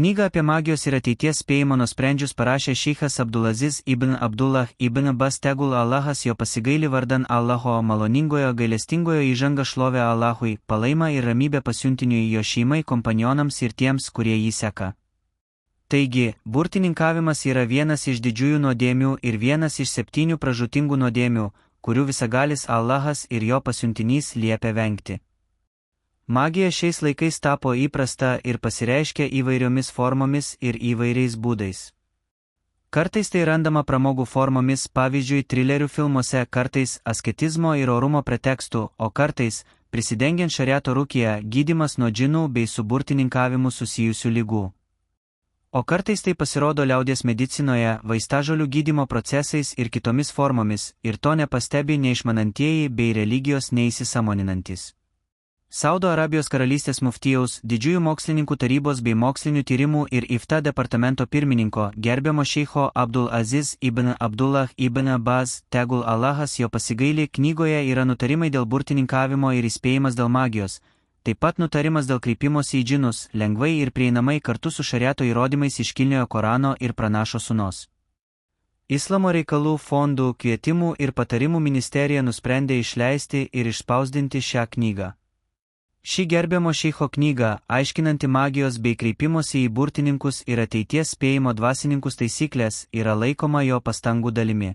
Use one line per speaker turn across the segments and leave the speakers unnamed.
Knygą apie magijos ir ateities spėjimo nusprendžius parašė šeichas Abdulaziz ibn Abdullah ibn Bas tegul Allahas jo pasigaili vardan Allaho maloningojo gailestingojo įžanga šlovė Allahui, palaima ir ramybė pasiuntiniui jo šeimai, kompanionams ir tiems, kurie jį seka. Taigi, burtininkavimas yra vienas iš didžiųjų nuodėmių ir vienas iš 7 pražūtingų nuodėmių, kurių visagalis Allahas ir jo pasiuntinys liepia vengti. Magija šiais laikais tapo įprasta ir pasireiškia įvairiomis formomis ir įvairiais būdais. Kartais tai randama pramogų formomis, pavyzdžiui, trilerių filmuose, kartais asketizmo ir orumo pretekstų, o kartais, prisidengiant šariato rukiją, gydymas nuo džinų bei su burtininkavimu susijusių ligų. O kartais tai pasirodo liaudies medicinoje, vaistažolių gydymo procesais ir kitomis formomis, ir to nepastebi neišmanantieji bei religijos neįsisąmoninantys. Saudo Arabijos karalystės muftijaus, didžiųjų mokslininkų tarybos bei mokslinių tyrimų ir IFTA departamento pirmininko, gerbiamo šeicho Abdul Aziz ibn Abdullah ibn Baz, tegul Allahas jo pasigaili, knygoje yra nutarimai dėl burtininkavimo ir įspėjimas dėl magijos, taip pat nutarimas dėl kreipimosi į džinus, lengvai ir prieinamai kartu su šariato įrodymais iš kilniojo Korano ir pranašo sūnos. Islamo reikalų fondų, kvietimų ir patarimų ministerija nusprendė išleisti ir išspausdinti šią knygą. Ši gerbiamo šeicho knyga, aiškinanti magijos bei kreipimosi į burtininkus ir ateities spėjimo dvasininkus taisyklės, yra laikoma jo pastangų dalimi.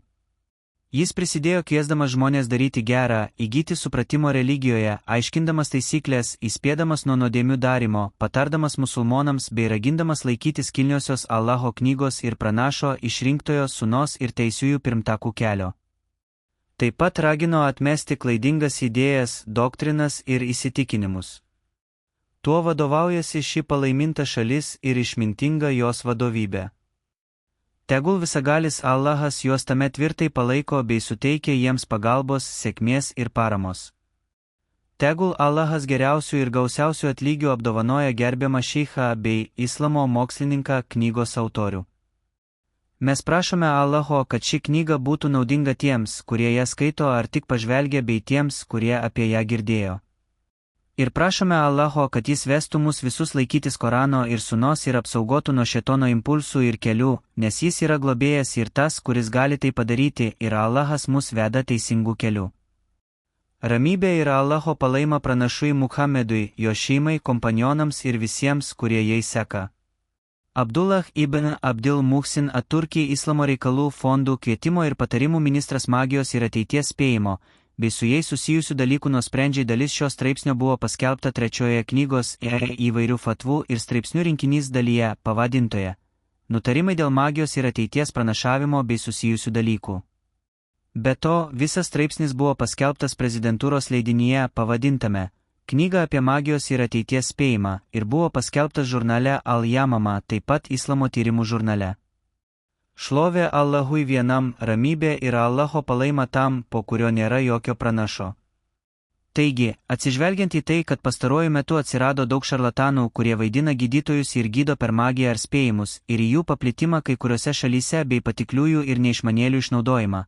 Jis prisidėjo kviesdamas žmonės daryti gerą, įgyti supratimo religijoje, aiškindamas taisyklės, įspėdamas nuo nuodėmių darimo, patardamas musulmonams bei ragindamas laikytis kilniosios Allaho knygos ir pranašo išrinktojo sūnos ir teisiųjų pirmtakų kelio. Taip pat ragino atmesti klaidingas idėjas, doktrinas ir įsitikinimus. Tuo vadovaujasi ši palaiminta šalis ir išmintinga jos vadovybė. Tegul visagalis Allahas juos tame tvirtai palaiko bei suteikia jiems pagalbos, sėkmės ir paramos. Tegul Allahas geriausių ir gausiausių atlygių apdovanoja gerbiamą šeichą bei islamo mokslininką, knygos autorių. Mes prašome Allaho, kad ši knyga būtų naudinga tiems, kurie ją skaito ar tik pažvelgia, bei tiems, kurie apie ją girdėjo. Ir prašome Allaho, kad jis vestų mus visus laikytis Korano ir sūnos ir apsaugotų nuo šėtono impulsų ir kelių, nes jis yra globėjas ir tas, kuris gali tai padaryti, ir Allahas mus veda teisingų kelių. Ramybė yra Allaho palaima pranašui Muhamedui, jo šeimai, kompanionams ir visiems, kurie jais seka. Abdullah ibn Abdil Muhsin At-Turki Islamo reikalų fondų kvietimo ir patarimų ministras magijos ir ateities spėjimo, bei su jais susijusių dalykų nusprendžiai dalis šio straipsnio buvo paskelbta 3 knygos įvairių fatvų ir straipsnių rinkinys dalyje, pavadintoje Nutarimai dėl magijos ir ateities pranašavimo bei susijusių dalykų. Be to, visas straipsnis buvo paskelbtas prezidentūros leidinyje pavadintame Knyga apie magijos ir ateities spėjimą ir buvo paskelbtas žurnale Al-Yamama, taip pat Islamo tyrimų žurnale. Šlovė Allahui vienam, ramybė ir Allaho palaima tam, po kurio nėra jokio pranašo. Taigi, atsižvelgiant į tai, kad pastaruoju metu atsirado daug šarlatanų, kurie vaidina gydytojus ir gydo per magiją ar spėjimus, ir į jų paplitimą kai kuriuose šalyse bei patikliųjų ir neišmanėlių išnaudojimą,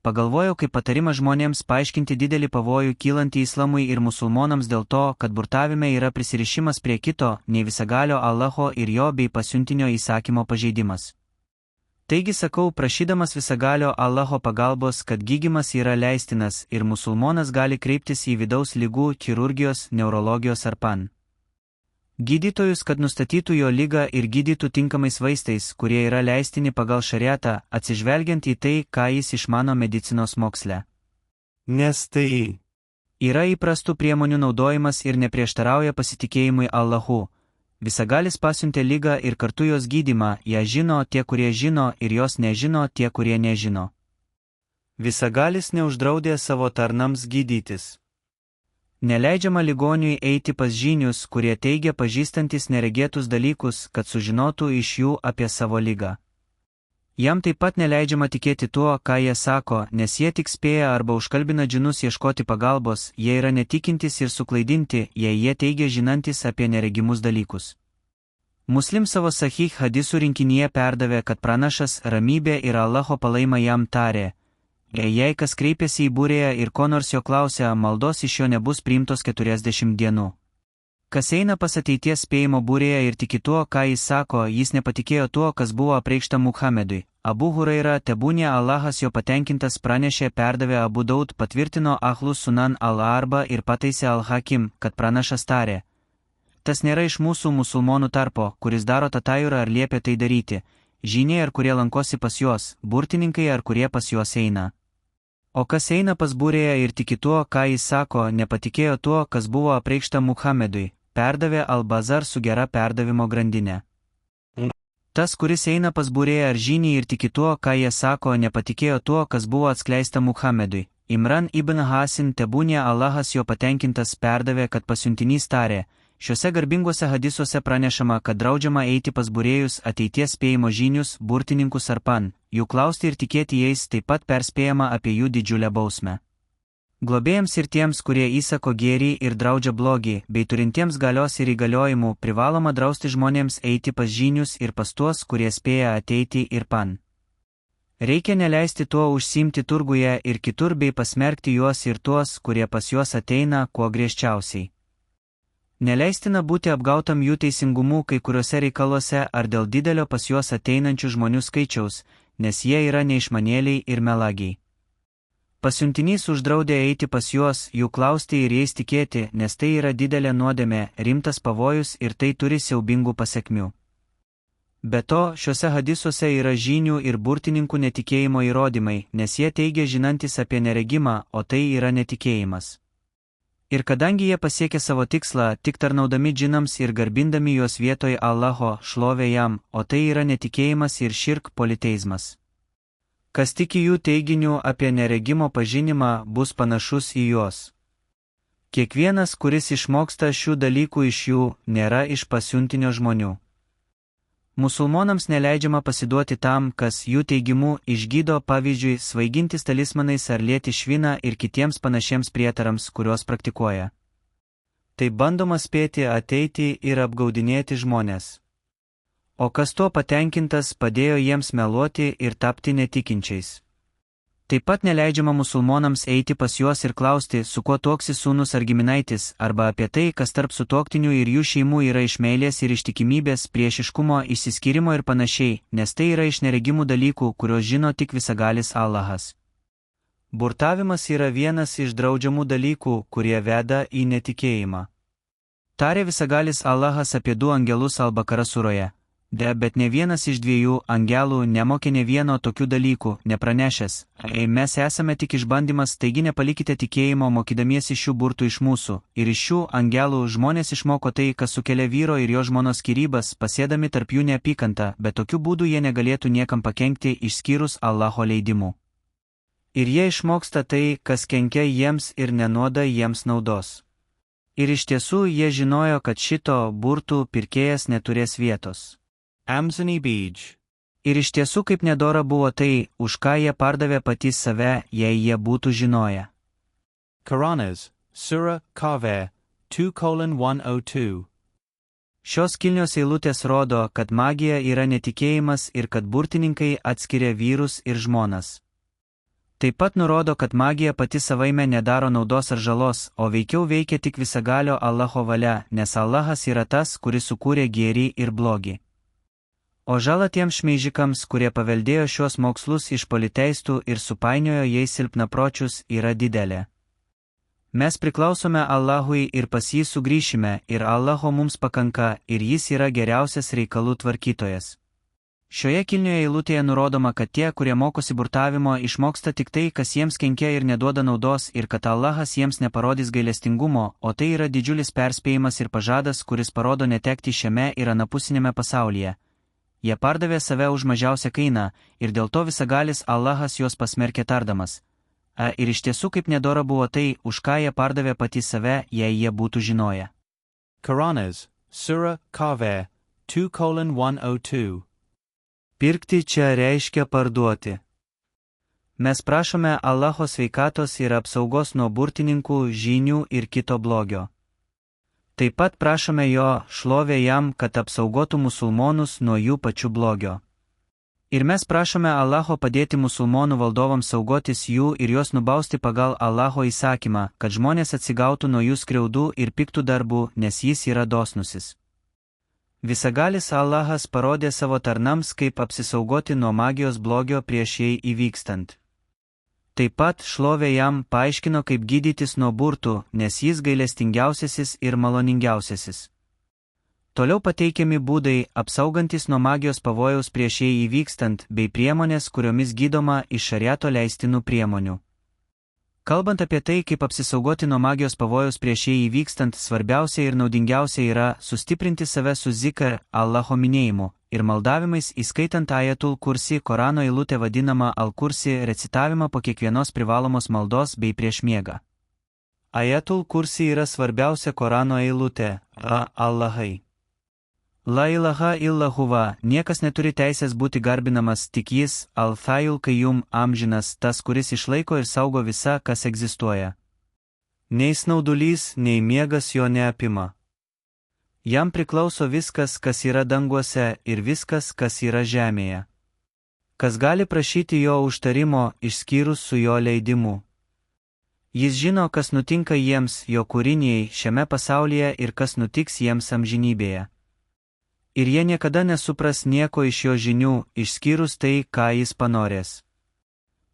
pagalvojau kaip patarimą žmonėms paaiškinti didelį pavojų kylantį islamui ir musulmonams dėl to, kad burtavime yra prisirišimas prie kito, nei visagalio Allaho ir jo bei pasiuntinio įsakymo pažeidimas. Taigi sakau, prašydamas visagalio Allaho pagalbos, kad gydymas yra leistinas ir musulmonas gali kreiptis į vidaus ligų, chirurgijos, neurologijos ar pan gydytojus, kad nustatytų jo ligą ir gydytų tinkamais vaistais, kurie yra leistini pagal šariatą, atsižvelgiant į tai, ką jis išmano medicinos moksle.
Nes tai
yra įprastų priemonių naudojimas ir neprieštarauja pasitikėjimui Allahu. Visagalis pasiuntė ligą ir kartu jos gydymą, ją žino tie, kurie žino, ir jos nežino tie, kurie nežino.
Visagalis neuždraudė savo tarnams gydytis.
Neleidžiama ligoniui eiti pas žynius, kurie teigia pažįstantis neregėtus dalykus, kad sužinotų iš jų apie savo ligą. Jam taip pat neleidžiama tikėti tuo, ką jie sako, nes jie tik spėja arba užkalbina džinus ieškoti pagalbos, jie yra netikintis ir suklaidinti, jei jie teigia žinantis apie neregimus dalykus. Muslim savo sahih hadisų rinkinyje perdavė, kad pranašas ramybė ir Allaho palaima jam tarė: jei kas kreipiasi į būrėją ir ko nors jo klausia, maldos iš jo nebus priimtos 40 dienų. Kas eina pas ateities spėjimo būrėją ir tiki tuo, ką jis sako, jis nepatikėjo tuo, kas buvo apreikšta Muhamedui. Abu Huraira, tebūnie Allahas jo patenkintas, pranešė, perdavė Abu Daud, patvirtino Ahlus Sunan al-Arba ir pataisė al-Hakim, kad pranašas tarė: tas nėra iš mūsų musulmonų tarpo, kuris daro tatajurą ar liepia tai daryti, žyniai ar kurie lankosi pas juos, burtininkai ar kurie pas juos eina. O kas eina pas būrėją ir tiki tuo, ką jis sako, nepatikėjo tuo, kas buvo apreikšta Muhamedui, perdavė al-Bazar su gera perdavimo grandinė. Tas, kuris eina pas būrėją ar žynį ir tiki tuo, ką jie sako, nepatikėjo tuo, kas buvo atskleista Muhamedui. Imran ibn Hasin, tebūnie Allahas jo patenkintas, perdavė, kad pasiuntinys tarė: šiuose garbinguose hadisuose pranešama, kad draudžiama eiti pas būrėjus, ateities spėjimo žynius, burtininkus ar pan, jų klausti ir tikėti jais, taip pat perspėjama apie jų didžiulę bausmę. Globėjams ir tiems, kurie įsako gėrį ir draudžia blogį, bei turintiems galios ir įgaliojimų, privaloma drausti žmonėms eiti pas žynius ir pas tuos, kurie spėja ateiti ir pan. Reikia neleisti tuo užsiimti turguje ir kitur bei pasmerkti juos ir tuos, kurie pas juos ateina, kuo griežčiausiai. Neleistina būti apgautam jų teisingumu kai kuriuose reikaluose ar dėl didelio pas juos ateinančių žmonių skaičiaus, nes jie yra neišmanėliai ir melagiai. Pasiuntinys uždraudė eiti pas juos, jų klausti ir jais tikėti, nes tai yra didelė nuodėmė, rimtas pavojus ir tai turi siaubingų pasekmių. Be to, šiuose hadisuose yra žynių ir burtininkų netikėjimo įrodymai, nes jie teigia žinantis apie neregimą, o tai yra netikėjimas. Ir kadangi jie pasiekė savo tikslą, tik tarnaudami džinams ir garbindami juos vietoj Allaho, šlovė jam, o tai yra netikėjimas ir širk politeizmas. Kas tiki jų teiginių apie neregimo pažinimą, bus panašus į juos. Kiekvienas, kuris išmoksta šių dalykų iš jų, nėra iš pasiuntinio žmonių. Musulmonams neleidžiama pasiduoti tam, kas jų teigimu išgydo, pavyzdžiui, svaigintis talismanais ar lieti šviną ir kitiems panašiems prietarams, kuriuos praktikuoja. Tai bandoma spėti ateiti ir apgaudinėti žmonės. O kas tuo patenkintas, padėjo jiems meluoti ir tapti netikinčiais. Taip pat neleidžiama musulmonams eiti pas juos ir klausti, su kuo tuoksis sūnus ar giminaitis, arba apie tai, kas tarp sutuoktinių ir jų šeimų yra iš meilės ir ištikimybės, priešiškumo, išsiskyrimo ir panašiai, nes tai yra iš neregimų dalykų, kuriuos žino tik visagalis Allahas. Burtavimas yra vienas iš draudžiamų dalykų, kurie veda į netikėjimą. Tarė visagalis Allahas apie du angelus Al-Bakara suroje. Bet ne vienas iš dviejų angelų nemokė ne vieno tokių dalykų, nepranešęs: mes esame tik išbandymas, taigi nepalikite tikėjimo mokydamiesi šių burtų iš mūsų. Ir iš šių angelų žmonės išmoko tai, kas sukelia vyro ir jo žmonos skyrybas, pasėdami tarp jų neapykantą, bet tokiu būdu jie negalėtų niekam pakenkti išskyrus Allaho leidimu. Ir jie išmoksta tai, kas kenkia jiems ir nenuoda jiems naudos. Ir iš tiesų jie žinojo, kad šito burtų pirkėjas neturės vietos.
Amzani Beej.
Ir iš tiesų kaip nedora buvo tai, už ką jie pardavė patys save, jei jie būtų žinoję.
Quranas, Surah Kafir 2:102.
Šios kilnios eilutės rodo, kad magija yra netikėjimas ir kad burtininkai atskiria vyrus ir žmonas. Taip pat nurodo, kad magija pati savaime nedaro naudos ar žalos, o veikiau veikia tik visagalio Allaho valia, nes Allahas yra tas, kuris sukūrė gėrį ir blogį. O žala tiems šmeižikams, kurie paveldėjo šios mokslus iš politeistų ir supainiojo jais silpnapročius, yra didelė. Mes priklausome Allahui ir pas jį sugrįšime, ir Allaho mums pakanka, ir jis yra geriausias reikalų tvarkytojas. Šioje kilnioje eilutėje nurodoma, kad tie, kurie mokosi burtavimo, išmoksta tik tai, kas jiems kenkia ir neduoda naudos, ir kad Allahas jiems neparodys gailestingumo, o tai yra didžiulis perspėjimas ir pažadas, kuris parodo netekti šiame ir anapusinėme pasaulyje. Jie pardavė save už mažiausią kainą, ir dėl to visagalis Allahas juos pasmerkė tardamas: ir iš tiesų kaip nedora buvo tai, už ką jie pardavė patys save, jei jie būtų žinoję.
Quranas, Surah Kafir 2:102.
Pirkti čia reiškia parduoti. Mes prašome Allaho sveikatos ir apsaugos nuo burtininkų, žynių ir kito blogio. Taip pat prašome jo, šlovė jam, kad apsaugotų musulmonus nuo jų pačių blogio. Ir mes prašome Allaho padėti musulmonų valdovams saugotis jų ir juos nubausti pagal Allaho įsakymą, kad žmonės atsigautų nuo jų skriaudų ir piktų darbų, nes jis yra dosnusis. Visagalis Allahas parodė savo tarnams, kaip apsisaugoti nuo magijos blogio prieš jai įvykstant. Taip pat šlovė jam paaiškino, kaip gydytis nuo burtų, nes jis gailestingiausiasis ir maloningiausiasis. Toliau pateikiami būdai, apsaugantis nuo magijos pavojaus prieš jai įvykstant, bei priemonės, kuriomis gydoma iš šariato leistinų priemonių. Kalbant apie tai, kaip apsisaugoti nuo magijos pavojaus prieš jai įvykstant, svarbiausia ir naudingiausia yra sustiprinti save su zikr, Allaho minėjimu, ir maldavimais, įskaitant ajatul kursi, Korano eilutę vadinamą al-kursi, recitavimą po kiekvienos privalomos maldos bei prieš miegą. Ajatul kursi yra svarbiausia Korano eilutė, Allahai. La ilaha illa huva, niekas neturi teisės būti garbinamas, tik jis, al-Thayul Qayyum, amžinas, tas, kuris išlaiko ir saugo visą, kas egzistuoja. Nei snaudulys, nei miegas jo neapima. Jam priklauso viskas, kas yra danguose, ir viskas, kas yra žemėje. Kas gali prašyti jo užtarimo, išskyrus su jo leidimu. Jis žino, kas nutinka jiems, jo kūriniai, šiame pasaulyje ir kas nutiks jiems amžinybėje. Ir jie niekada nesupras nieko iš jo žinių, išskyrus tai, ką jis panorės.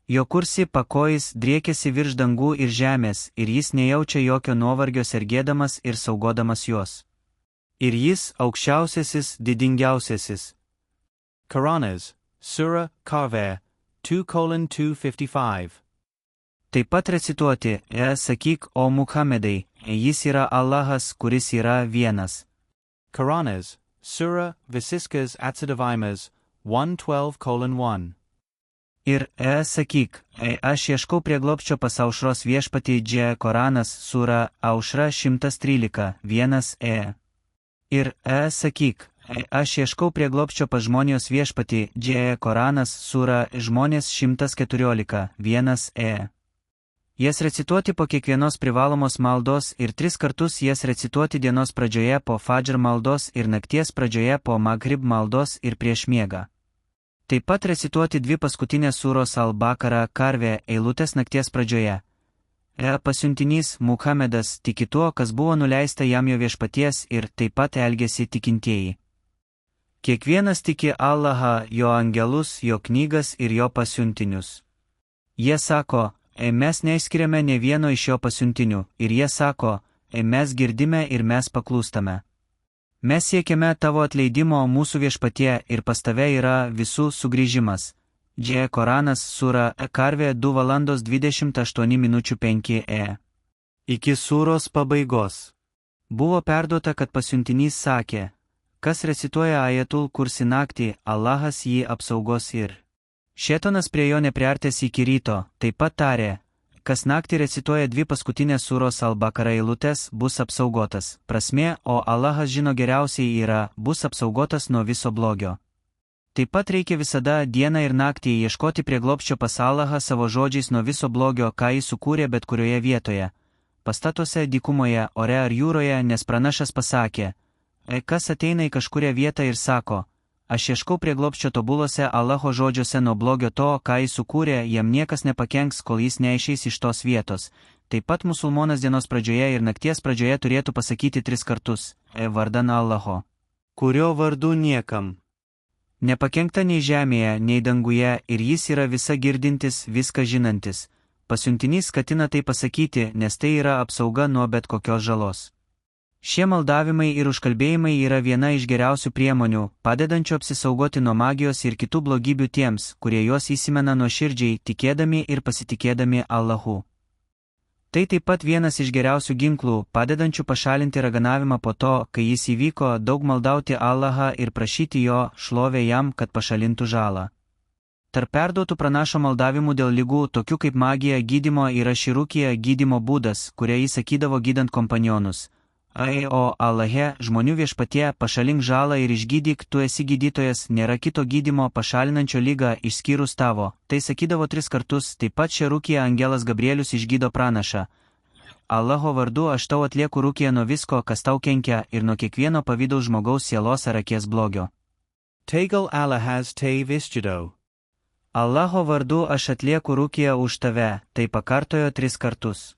Jo kursi pakojis driekiasi virš dangų ir žemės, ir jis nejaučia jokio nuovargio sergėdamas ir saugodamas juos. Ir jis aukščiausiasis, didingiausiasis.
Quranas, Surah Kafir, 2:255.
Taip pat recituoti, sakyk, o Muhamedai, jis yra Allahas, kuris yra vienas.
Quranas, Surah Visiskas Atsidavimas, 1:12:1.
Ir sakyk, aš ieškau prieglobsčio pas aušros viešpatį dž. Koranas, Sura Aušra 113, 1. Ir sakyk, aš ieškau prieglobsčio pas žmonijos viešpatį dž. Koranas, Sura Žmonės 114, 1. Jas recituoti po kiekvienos privalomos maldos ir 3 kartus jas recituoti dienos pradžioje po fadžr maldos ir nakties pradžioje po maghrib maldos ir prieš miegą. Taip pat recituoti 2 paskutinės sūros al-Bakara karvė eilutės nakties pradžioje. Pasiuntinys Muhamedas tiki tuo, kas buvo nuleista jam jo viešpaties, ir taip pat elgėsi tikintieji. Kiekvienas tiki Allahą, jo angelus, jo knygas ir jo pasiuntinius. Jie sako, mes neišskiriame ne vieno iš jo pasiuntinių, ir jie sako, mes girdime ir mes paklūstame. Mes siekiame tavo atleidimo mūsų viešpatie ir pas tave yra visų sugrįžimas. dž. Koranas, Sura Karvė 2:28:5. Iki sūros pabaigos. Buvo perduota, kad pasiuntinys sakė, kas recituoja ajatul kursi naktį, Allahas jį apsaugos ir. Šėtonas prie jo nepriartės iki ryto, taip pat tarė, kas naktį recituoja 2 paskutinės sūros al-Bakara eilutės, bus apsaugotas. Prasmė, o Allahas žino geriausiai yra, bus apsaugotas nuo viso blogio. Taip pat reikia visada dieną ir naktį ieškoti prieglobsčio pas Allahą savo žodžiais nuo viso blogio, ką jis sukūrė bet kurioje vietoje. Pastatuose, dykumoje, ore ar jūroje, nes pranašas pasakė, kas ateina į kažkurią vietą ir sako, aš ieškau prieglobsčio tobulose Allaho žodžiuose nuo blogio to, ką jis sukūrė, jam niekas nepakenks, kol jis neišeis iš tos vietos. Taip pat musulmonas dienos pradžioje ir nakties pradžioje turėtų pasakyti 3 kartus, vardan Allaho, kurio vardu niekam nepakenkta nei žemėje, nei danguje, ir jis yra visa girdintis, viską žinantis. Pasiuntinys skatina tai pasakyti, nes tai yra apsauga nuo bet kokios žalos. Šie maldavimai ir užkalbėjimai yra viena iš geriausių priemonių, padedančių apsisaugoti nuo magijos ir kitų blogybių tiems, kurie juos įsimena nuoširdžiai, tikėdami ir pasitikėdami Allahu. Tai taip pat vienas iš geriausių ginklų, padedančių pašalinti raganavimą po to, kai jis įvyko, daug maldauti Allahą ir prašyti jo, šlovė jam, kad pašalintų žalą. Tarp perduotų pranašo maldavimų dėl ligų, tokių kaip magija gydymo, yra širukija gydymo būdas, kurie jis sakydavo gydant kompanionus. O Allahe, žmonių viešpatie, pašalink žalą ir išgydyk, tu esi gydytojas, nėra kito gydymo pašalinančio lygą išskyrus tavo. Tai sakydavo 3 kartus, taip pat šią rūkiją angelas Gabrielius išgydo pranašą. Allaho vardu aš tau atlieku rūkiją nuo visko, kas tau kenkia, ir nuo kiekvieno pavydaus žmogaus sielos ar akies blogio.
Tegal Allahaz te visjudo.
Allaho vardu aš atlieku rukiją už tave, tai pakartojo 3 kartus.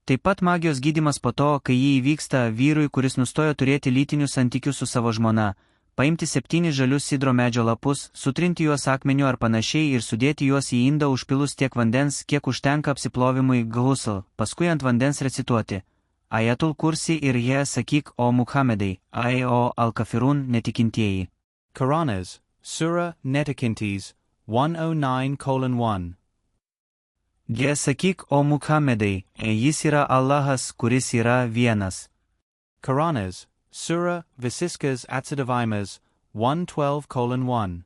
Taip pat magijos gydymas po to, kai jį įvyksta vyrui, kuris nustojo turėti lytinius santykius su savo žmona, paimti 7 žalius sidro medžio lapus, sutrinti juos akmeniu ar panašiai ir sudėti juos į indą užpilus tiek vandens, kiek užtenka apsiplovimui ghusl, paskui ant vandens recituoti Ayatul Kursi ir jie sakyk o Muhamedai, o al-Kafirun netikintieji.
Quranas, Surah Netikintes, 109:1.
Jie sakyk o Muhamedai, jis yra Allahas, kuris yra vienas.
Quranas, Surah Visiskas Atsidavimas, 112:1.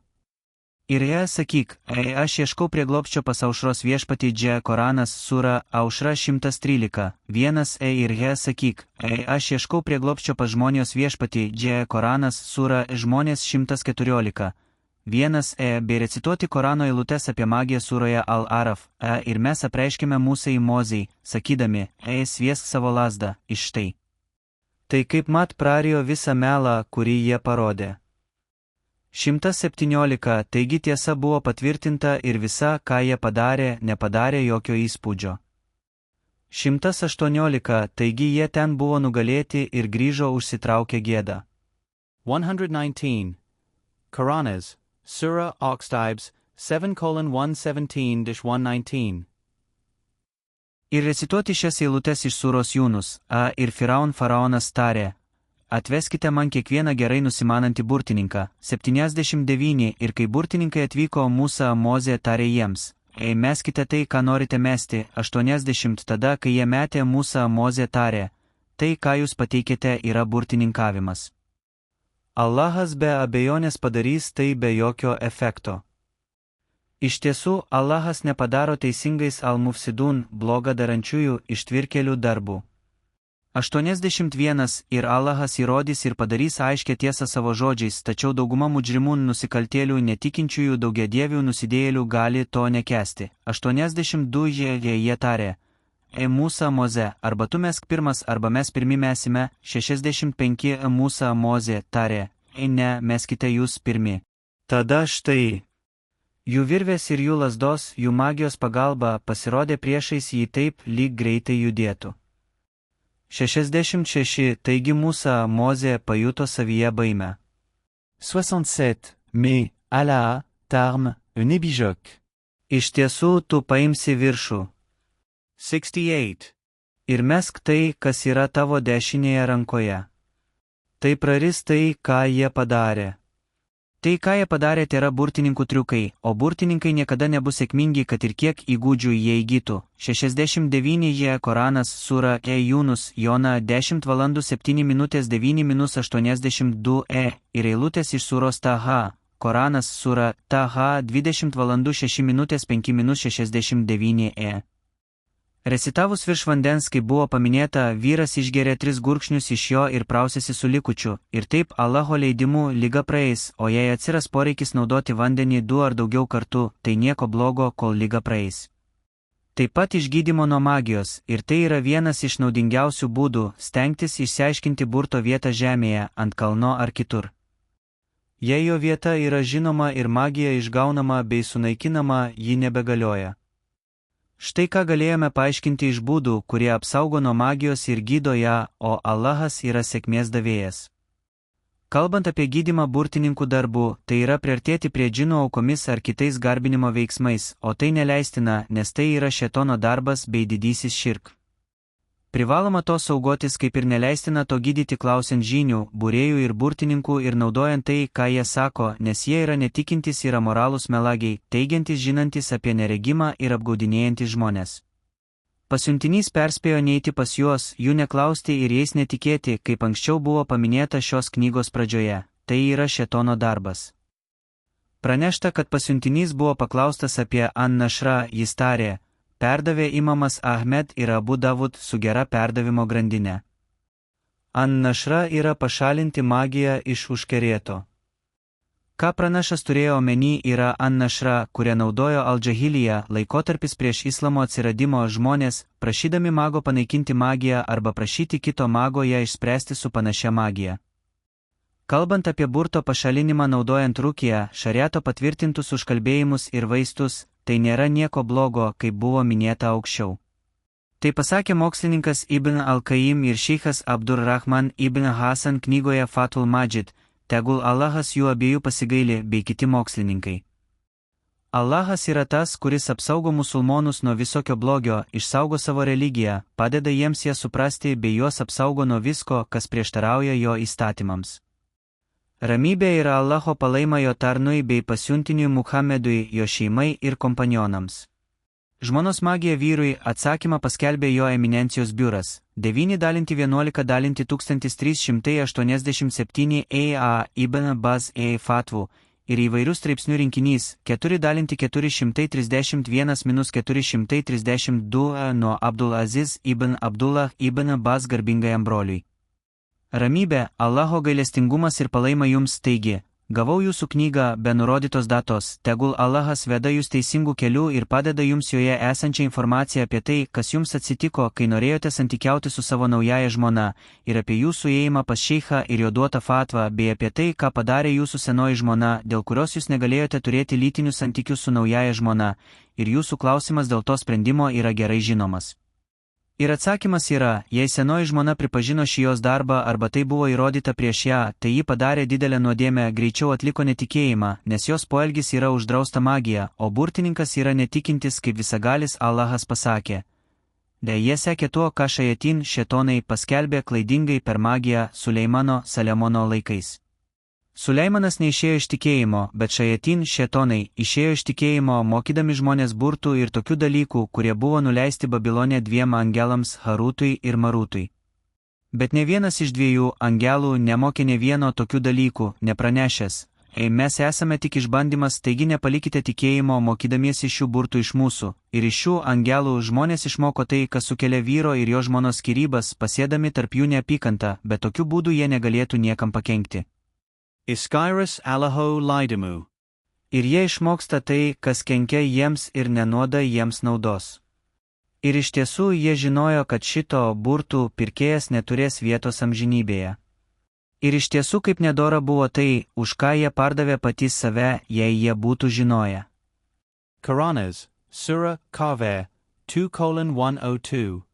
Ir jie sakyk, aš ieškau prieglobsčio pas aušros viešpatį dže Koranas sura aušra 113, 1 ir jie sakyk, aš ieškau prieglobsčio pas žmonijos viešpatį dže Koranas sura žmonės 114, 1 bei recituoti Korano eilutes apie magiją suroje Al-Araf, ir mes apreiškime Musai Mozei, sakydami, sviesk savo lazdą, iš štai. Tai kaip mat prarijo visą melą, kurį jie parodė. 117, taigi tiesa buvo patvirtinta ir visa, ką jie padarė, nepadarė jokio įspūdžio. 118, taigi jie ten buvo nugalėti ir grįžo užsitraukę gėdą.
119. Quranas, Surah Oxtibes, 7:117-119.
Ir recituoti šias eilutes iš suros Junus, ir faraonas tarė, atveskite man kiekvieną gerai nusimanantį burtininką, 79 ir kai burtininkai atvyko Musa Mozė tarė jiems, meskite tai, ką norite mesti, 80 tada, kai jie metė Musa Mozė tarė, tai, ką jūs pateikėte, yra burtininkavimas. Allahas be abejonės padarys tai be jokio efekto. Iš tiesų, Allahas nepadaro teisingais al-mufsidun, blogą darančiųjų, ištvirkelių darbų. 81 ir Allahas įrodys ir padarys aiškę tiesą savo žodžiais, tačiau dauguma mudžrimun nusikaltėlių netikinčiųjų daugiadievių nusidėjėlių gali to nekęsti. 82 jie tarė, Musa Moze, arba tu mesk pirmas, arba mes pirmi mesime, 65 Musa Mozė tarė, ne, meskite jūs pirmi. Tada štai. Jų virvės ir jų lazdos, jų magijos pagalba pasirodė priešais jį taip, lyg greitai judėtų. 66, taigi Musa Mozė pajuto savyje baimę.
67, mais, Allah, tarm, nebijok.
Iš tiesų tu paimsi viršų.
68.
Ir mesk tai, kas yra tavo dešinėje rankoje. Tai praris tai, ką jie padarė. Tai, ką jie padarė, tai yra burtininkų triukai, o burtininkai niekada nebus sėkmingi, kad ir kiek įgūdžių jie įgytų. 69 jie Koranas, sura Junus, Jona 10:07:9-82 ir eilutės iš suros Taha, Koranas, sura Taha 20:06:5-69 Recitavus virš vandens, kaip buvo paminėta, vyras išgeria 3 gurkšnius iš jo ir prausėsi su likučiu, ir taip Allaho leidimu liga praeis, o jei atsiras poreikis naudoti vandenį 2 ar daugiau kartų, tai nieko blogo, kol liga praeis. Taip pat išgydymo nuo magijos, ir tai yra vienas iš naudingiausių būdų stengtis išsiaiškinti burto vietą žemėje, ant kalno ar kitur. Jei jo vieta yra žinoma ir magija išgaunama bei sunaikinama, ji nebegalioja. Štai ką galėjome paaiškinti iš būdų, kurie apsaugo nuo magijos ir gydo ją, o Allahas yra sėkmės davėjas. Kalbant apie gydymą burtininkų darbų, tai yra priartėti prie džinų aukomis ar kitais garbinimo veiksmais, o tai neleistina, nes tai yra šėtono darbas bei didysis širk. Privaloma to saugotis, kaip ir neleistina to gydyti klausiant žynių, būrėjų ir burtininkų ir naudojant tai, ką jie sako, nes jie yra netikintys ir amoralūs melagiai, teigiantys žinantys apie neregimą ir apgaudinėjantys žmonės. Pasiuntinys perspėjo neiti pas juos, jų neklausti ir jais netikėti, kaip anksčiau buvo paminėta šios knygos pradžioje. Tai yra šėtono darbas. Pranešta, kad pasiuntinys buvo paklaustas apie An-Našrą, jis tarė, perdavė imamas Ahmed ir Abu Davud su gera perdavimo grandinė. An-Našra yra pašalinti magiją iš užkerėto. Ką pranašas turėjo omeny yra An-Našra, kurią naudojo Al-Džahilija, laikotarpis prieš islamo atsiradimo žmonės, prašydami mago panaikinti magiją arba prašyti kito mago ją išspręsti su panašia magija. Kalbant apie burto pašalinimą naudojant rukiją, šariato patvirtintus užkalbėjimus ir vaistus, tai nėra nieko blogo, kaip buvo minėta aukščiau. Tai pasakė mokslininkas Ibn al-Qaim ir šeichas Abdurrahman ibn Hasan knygoje Fathul Majid, tegul Allahas jų abiejų pasigaili, bei kiti mokslininkai. Allahas yra tas, kuris apsaugo musulmonus nuo visokio blogio, išsaugo savo religiją, padeda jiems ją suprasti bei juos apsaugo nuo visko, kas prieštarauja jo įstatymams. Ramybė yra Allaho palaima jo tarnui bei pasiuntiniui Muhamedui, jo šeimai ir kompanionams. Žmonos magija vyrui atsakymą paskelbė jo eminencijos biuras. 9x1387 A. Ibn Baz fatvų ir įvairių straipsnių rinkinys 4x431-432 nuo Abdul Aziz ibn Abdullah ibn Baz garbingajam broliui. Ramybė, Allaho gailestingumas ir palaima jums, taigi, gavau jūsų knygą be nurodytos datos, tegul Allahas veda jūs teisingų kelių ir padeda jums joje esančią informaciją apie tai, kas jums atsitiko, kai norėjote santykiauti su savo naujaja žmona, ir apie jūsų įėjimą pas šeichą ir jo duotą fatvą, bei apie tai, ką padarė jūsų senoji žmona, dėl kurios jūs negalėjote turėti lytinius santykius su naujaja žmona, ir jūsų klausimas dėl to sprendimo yra gerai žinomas. Ir atsakymas yra, jei senoji žmona pripažino šį jos darbą arba tai buvo įrodyta prieš ją, tai ji padarė didelę nuodėmę, greičiau atliko netikėjimą, nes jos poelgis yra uždrausta magija, o burtininkas yra netikintis, kaip visagalis Allahas pasakė. Jie sekė tuo, ką šajatin šėtonai paskelbė klaidingai per magiją Suleimano Saliamono laikais. Suleimanas neišėjo iš tikėjimo, bet šajatin šėtonai išėjo iš tikėjimo, mokydami žmonės burtų ir tokių dalykų, kurie buvo nuleisti Babilone dviem angelams Harutui ir Marutui. Bet ne vienas iš dviejų angelų nemokė ne vieno tokių dalykų, nepranešęs, mes esame tik išbandymas, taigi nepalikite tikėjimo, mokydamiesi šių burtų iš mūsų, ir iš šių angelų žmonės išmoko tai, kas sukelia vyro ir jo žmonos skyrybas, pasėdami tarp jų neapykantą, bet tokiu būdu jie negalėtų niekam pakenkti.
Iskyrus Allaho Laidamu.
Ir jie išmoksta tai, kas kenkia jiems ir nenuoda jiems naudos. Ir iš tiesų jie žinojo, kad šito burtų pirkėjas neturės vietos amžinybėje. Ir iš tiesų kaip nedora buvo tai, už ką jie pardavė patys save, jei jie būtų žinoję.
Quranas, Surah Kafir, 2:102.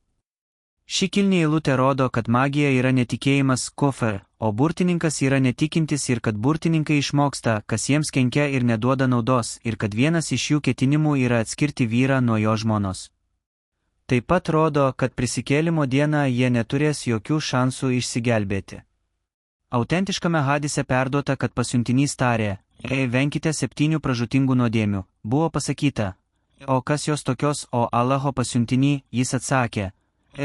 Ši kilni eilutė rodo, kad magija yra netikėjimas kufr, o burtininkas yra netikintis ir kad burtininkai išmoksta, kas jiems kenkia ir neduoda naudos, ir kad vienas iš jų ketinimų yra atskirti vyrą nuo jo žmonos. Taip pat rodo, kad prisikėlimo dieną jie neturės jokių šansų išsigelbėti. Autentiškame hadise perduota, kad pasiuntinys tarė, venkite 7 pražūtingų nuodėmių. Buvo pasakyta, o kas jos tokios, o Allaho pasiuntinį, jis atsakė,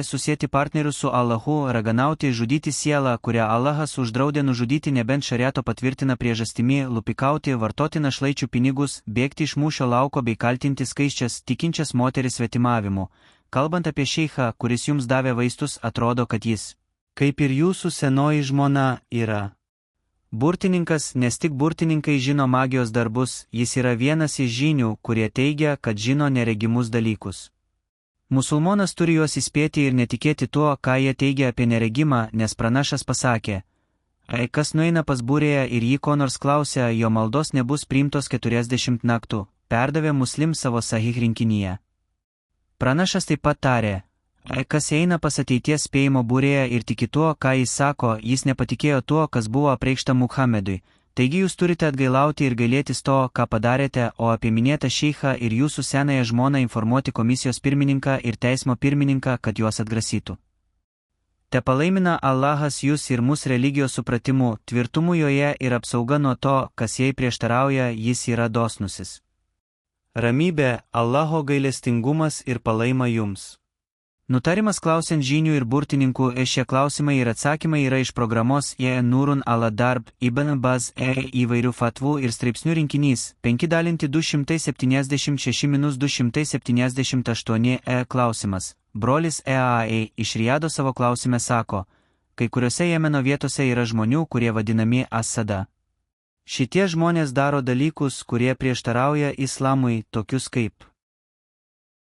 susieti partnerius su Allahu, raganauti, žudyti sielą, kurią Allahas uždraudė nužudyti nebent šariato patvirtina priežastimi, lupikauti, vartoti našlaičių pinigus, bėgti iš mūšio lauko bei kaltinti skaisčias, tikinčias moteris svetimavimu. Kalbant apie šeichą, kuris jums davė vaistus, atrodo, kad jis, kaip ir jūsų senoji žmona, yra burtininkas, nes tik burtininkai žino magijos darbus, jis yra vienas iš žinių, kurie teigia, kad žino neregimus dalykus. Musulmonas turi juos įspėti ir netikėti tuo, ką jie teigia apie neregimą, nes pranašas pasakė, kas nueina pas būrėją ir jį ko nors klausia, jo maldos nebus priimtos 40 naktų, perdavė Muslim savo Sahih rinkinyje. Pranašas taip pat tarė, kas eina pas ateities spėjimo būrėją ir tiki tuo, ką jis sako, jis nepatikėjo tuo, kas buvo apreikšta Muhamedui. Taigi jūs turite atgailauti ir gailėtis to, ką padarėte, o apie minėtą šeichą ir jūsų senąją žmoną informuoti komisijos pirmininką ir teismo pirmininką, kad juos atgrasytų. Te palaimina Allahas jūs ir mus religijos supratimu, tvirtumu joje ir apsauga nuo to, kas jai prieštarauja, jis yra dosnusis. Ramybė, Allaho gailestingumas ir palaima jums. Nutarimas klausiant žinių ir burtininkų, šie klausimai ir atsakymai yra iš programos Nurun al-Darb Ibn Baz įvairių fatvų ir straipsnių rinkinys 5:276-278 klausimas. Brolis EAE iš Rijado savo klausime sako, kai kuriuose Jemeno vietose yra žmonių, kurie vadinami Asada. Šitie žmonės daro dalykus, kurie prieštarauja islamui, tokius kaip